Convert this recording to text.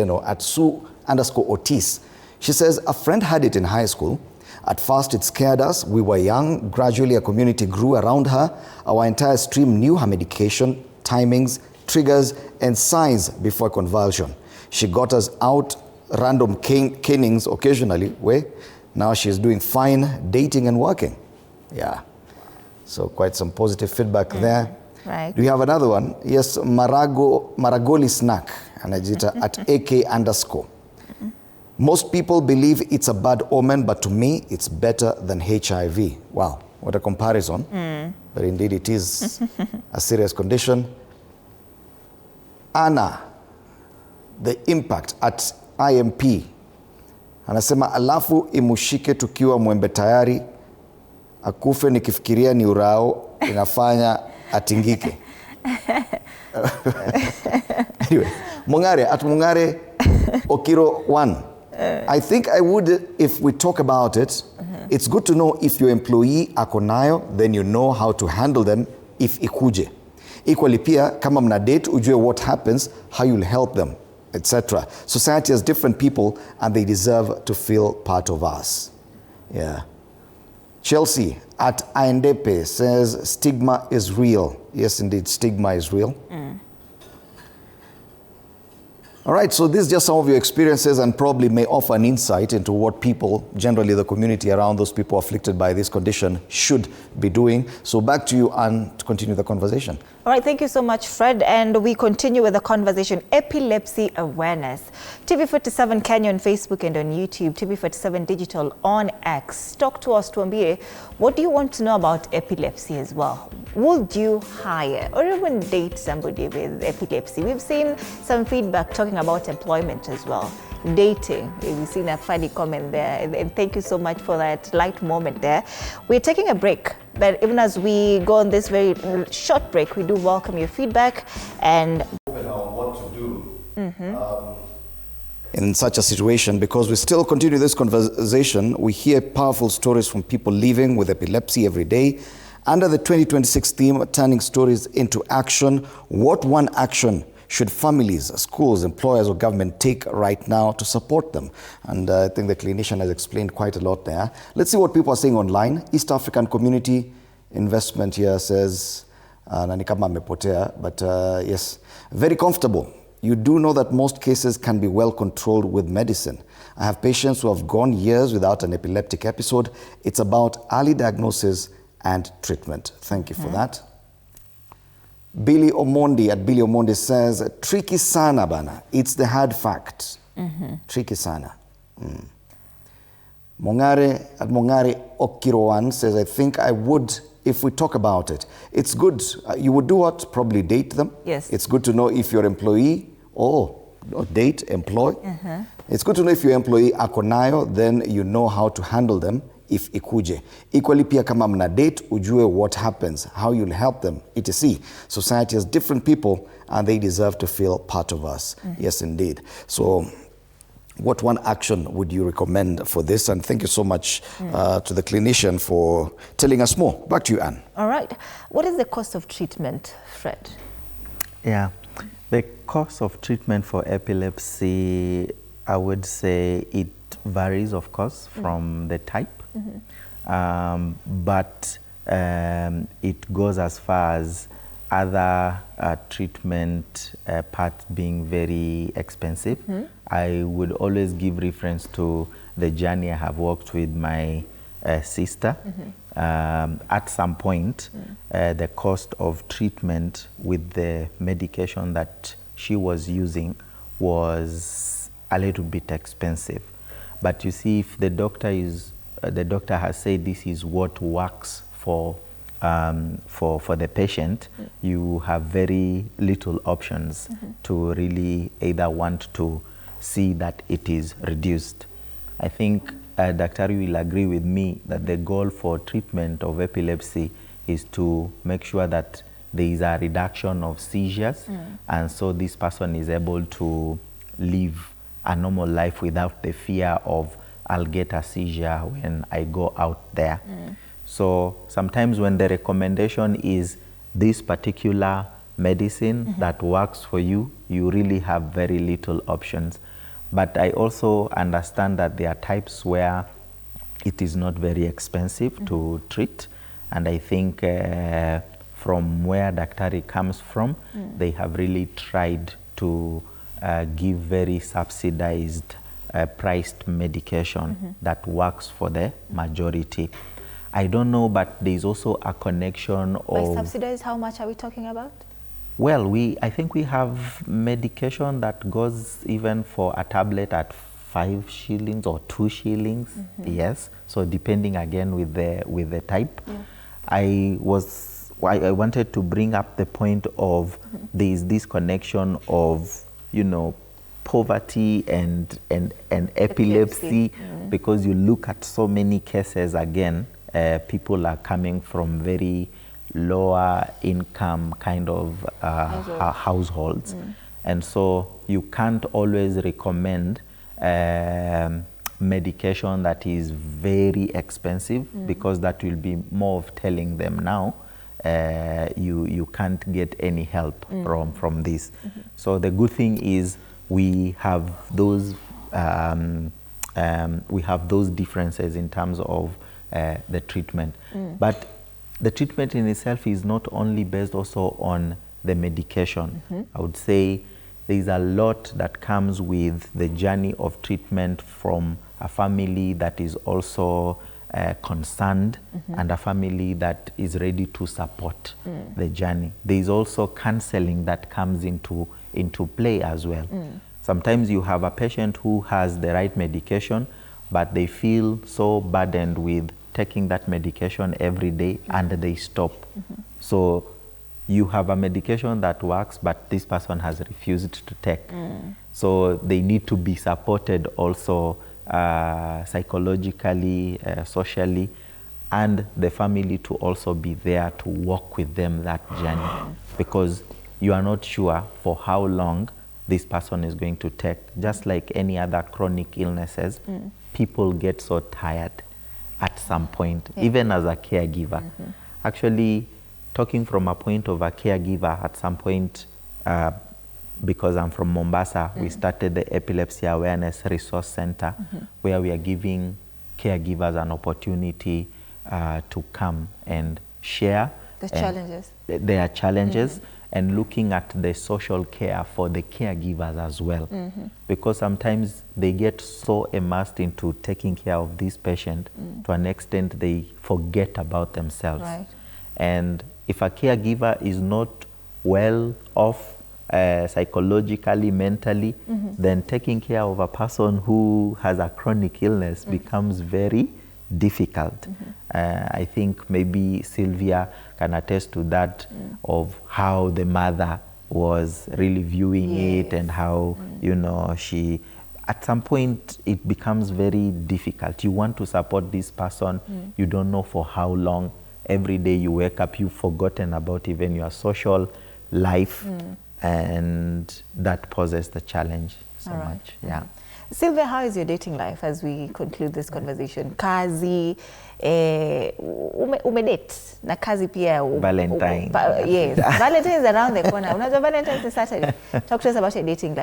Otieno at Sue_Otis. She says, a friend had it in high school. At first, it scared us. We were young. Gradually, a community grew around her. Our entire stream knew her medication, timings, triggers, and signs before convulsion. She got us out random canings occasionally. Now she's doing fine, dating and working. Yeah. So quite some positive feedback there. Right. Do you have another one? Yes, Maragoli Snack, Anajita at AK_. Most people believe it's a bad omen, but to me, it's better than HIV. Wow, what a comparison. But indeed, it is a serious condition. Anna, the impact at IMP. Anasema alafu imushike tukiwa mwembe tayari, akufe nikifikiria ni urao, inafanya atingike. Anyway, Mungare, at Mungare Okiro 1. I think I would, if we talk about it, it's good to know if your employee ako nayo, then you know how to handle them if ikuje. Equally pia, kama mna date, ujue what happens, how you'll help them, etc. Society has different people and they deserve to feel part of us. Yeah. Chelsea at Aindepe says, stigma is real. Yes, indeed, stigma is real. All right, so this is just some of your experiences and probably may offer an insight into what people, generally the community around those people afflicted by this condition, should be doing. So back to you, Anne, to continue the conversation. All right, thank you so much, Fred. And we continue with the conversation, epilepsy awareness. TV47 Kenya on Facebook and on YouTube, TV47 Digital on X. Talk to us, Tuambie, what do you want to know about epilepsy as well? Would you hire or even date somebody with epilepsy? We've seen some feedback talking about employment as well. Dating, we've seen a funny comment there, and thank you so much for that light moment there. We're taking a break, but even as we go on this very short break, we do welcome your feedback and what to do in such a situation, because we still continue this conversation. We hear powerful stories from people living with epilepsy every day. Under the 2026 theme, turning stories into action, what one action should families, schools, employers, or government take right now to support them? And I think the clinician has explained quite a lot there. Let's see what people are saying online. East African Community Investment here says, but yes, very comfortable. You do know that most cases can be well controlled with medicine. I have patients who have gone years without an epileptic episode. It's about early diagnosis and treatment. Thank you for that. Billy Omondi at Billy Omondi says, tricky sana bana. It's the hard fact. Tricky sana. Mongare at Mongare Okiroan says, I think I would, if we talk about it. It's good. You would do what? Probably date them. Yes. It's good to know if your employee, date, employ. It's good to know if your employee akonayo, then you know how to handle them if ikuje. Equally pia kama mna date, ujue what happens, how you'll help them, etc. Society has different people and they deserve to feel part of us. Yes, indeed. So what one action would you recommend for this? And thank you so much to the clinician for telling us more. Back to you, Anne. All right. What is the cost of treatment, Fred? Yeah, the cost of treatment for epilepsy, I would say it varies, of course, from the type. But it goes as far as other treatment parts being very expensive. I would always give reference to the journey I have walked with my sister. At some point, the cost of treatment with the medication that she was using was a little bit expensive. But you see, if the doctor has said this is what works for the patient, you have very little options to really either want to see that it is reduced. I think Dr. will agree with me that the goal for treatment of epilepsy is to make sure that there is a reduction of seizures, and so this person is able to live a normal life without the fear of I'll get a seizure when I go out there. So sometimes when the recommendation is this particular medicine that works for you, you really have very little options. But I also understand that there are types where it is not very expensive to treat. And I think from where Daktari comes from, they have really tried to give very subsidized priced medication that works for the majority. I don't know, but there's also a connection of... By subsidized, how much are we talking about? Well, I think we have medication that goes even for a tablet at 5 shillings or 2 shillings. Yes. So depending again with the type. I wanted to bring up the point of there is this connection of, you know, poverty and epilepsy. Because you look at so many cases again, people are coming from very lower income kind of households. And so you can't always recommend medication that is very expensive, because that will be more of telling them now you can't get any help from this. So the good thing is we have those differences in terms of the treatment. But the treatment in itself is not only based also on the medication. I would say there is a lot that comes with the journey of treatment from a family that is also concerned and a family that is ready to support the journey. There is also counseling that comes into play as well. Sometimes you have a patient who has the right medication, but they feel so burdened with taking that medication every day and they stop. So you have a medication that works, but this person has refused to take. So they need to be supported also psychologically, socially, and the family to also be there to walk with them that journey, because you are not sure for how long this person is going to take. Just like any other chronic illnesses, people get so tired at some point, even as a caregiver. Actually, talking from a point of a caregiver, at some point, because I'm from Mombasa, we started the Epilepsy Awareness Resource Center, where we are giving caregivers an opportunity to come and share their challenges, and looking at the social care for the caregivers as well. Because sometimes they get so immersed into taking care of this patient, to an extent they forget about themselves. And if a caregiver is not well off psychologically, mentally, then taking care of a person who has a chronic illness becomes very difficult. I think maybe Sylvia can attest to that, of how the mother was really viewing it, and how, you know, she, at some point it becomes very difficult. You want to support this person, you don't know for how long. Every day you wake up, you've forgotten about even your social life, and that poses the challenge so much. Sylvia, how is your dating life as we conclude this conversation? Kazi, umedate na kazi pia. Valentine. Yes, Valentine is around the corner. Valentine is Saturday. Talk to us about your dating life.